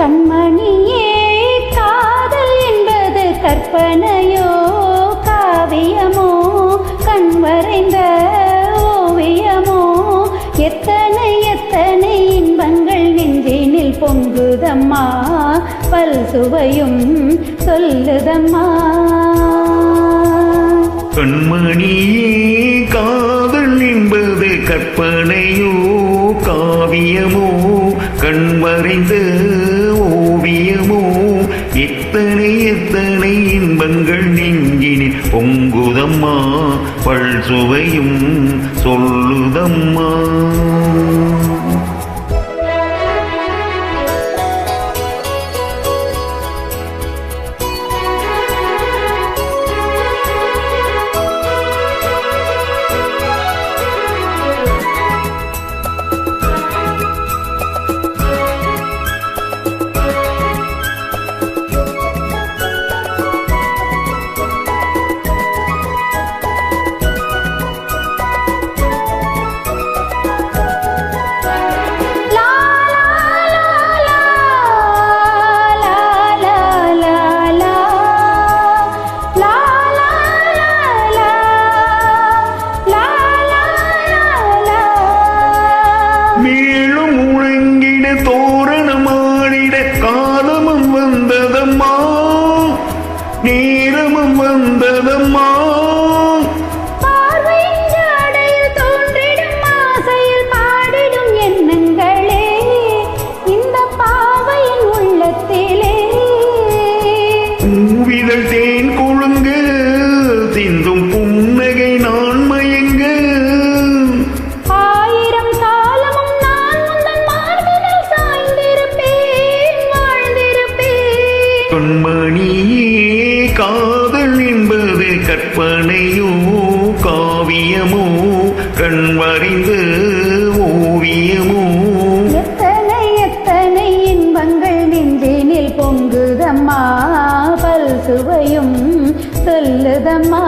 கண்மணியே காதல் என்பது கற்பனையோ காவியமோ கண் வரைந்த ஓவியமோ எத்தனை எத்தனை இன்பங்கள் நெஞ்சினில் பொங்குதம்மா பல் சுவையும் சொல்லுதம்மா. கண்மணியே காதல் என்பது கற்பனையோ காவியமோ கண் வரைந்த ஓவியமோ எத்தனை எத்தனை இன்பங்கள் நெஞ்சினில் பொங்குதம்மா பல் சுவையும் சொல்லுதம்மா. மேலும் உழங்கிட தோரணமாடிட காலமும் வந்ததம்மா நேரமும் வந்ததம்மா. தோன்றிடும் ஆசையில் பாடிடும் எண்ணங்களே இந்த பாவையின் உள்ளத்திலே பூவிதழ் தேன் கொழுங்கு சிந்தும் புன்னகை நான் மயங்க கண்மணியே காதல் என்பது கற்பனையோ காவியமோ கண் வரைந்த ஓவியமோ எத்தனை எத்தனை இன்பங்கள் நெஞ்சினில் பொங்குதம்மா பல் சுவையும் சொல்லுதம்மா.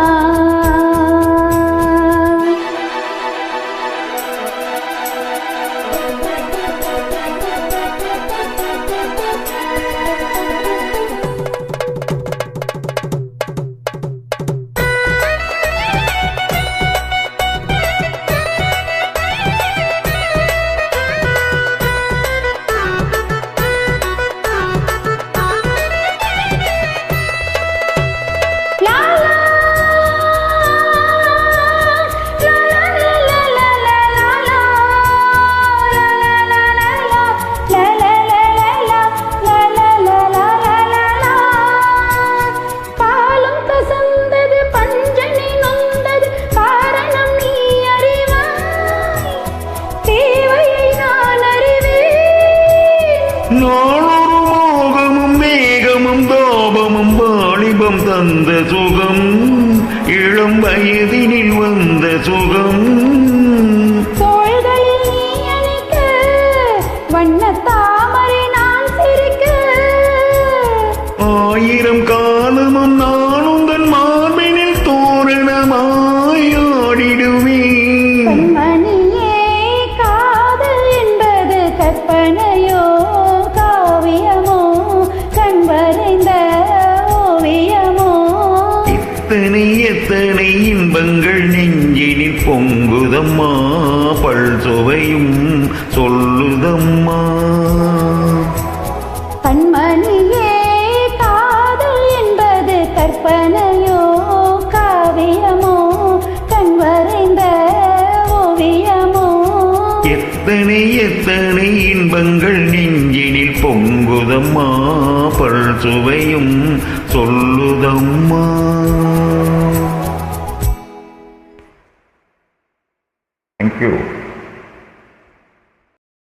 நாளொரு மோகமும் மேகமும் தாபமும் வாலிபம் தந்த சுகம் இளம் வயதினில் வந்த சுகம் தோள்களில் நீ அணைக்க வண்ண தாமரை நான் சிரிக்க ஆயிரம் காலமும் நான் உங்கள் மார்பினில் தோரணமாய் ஆடிடுவேன். கண்மணியே காதல் என்பது கற்பனையோ காவியமோ கண் வரைந்த ஓவியமோ எத்தனை எத்தனை இன்பங்கள் நெஞ்சினில் பொங்குதம்மா பல் சுவையும் சொல்லுதம்மா. கண்மணியே காதல் என்பது கற்பனையோ காவியமோ கண் வரைந்த ஓவியமோ எத்தனை எத்தனை இன்பங்கள் நெஞ்சினில் பொங்குதம்மா பல் சுவையும் சொல்லுதம்மா. Thank you.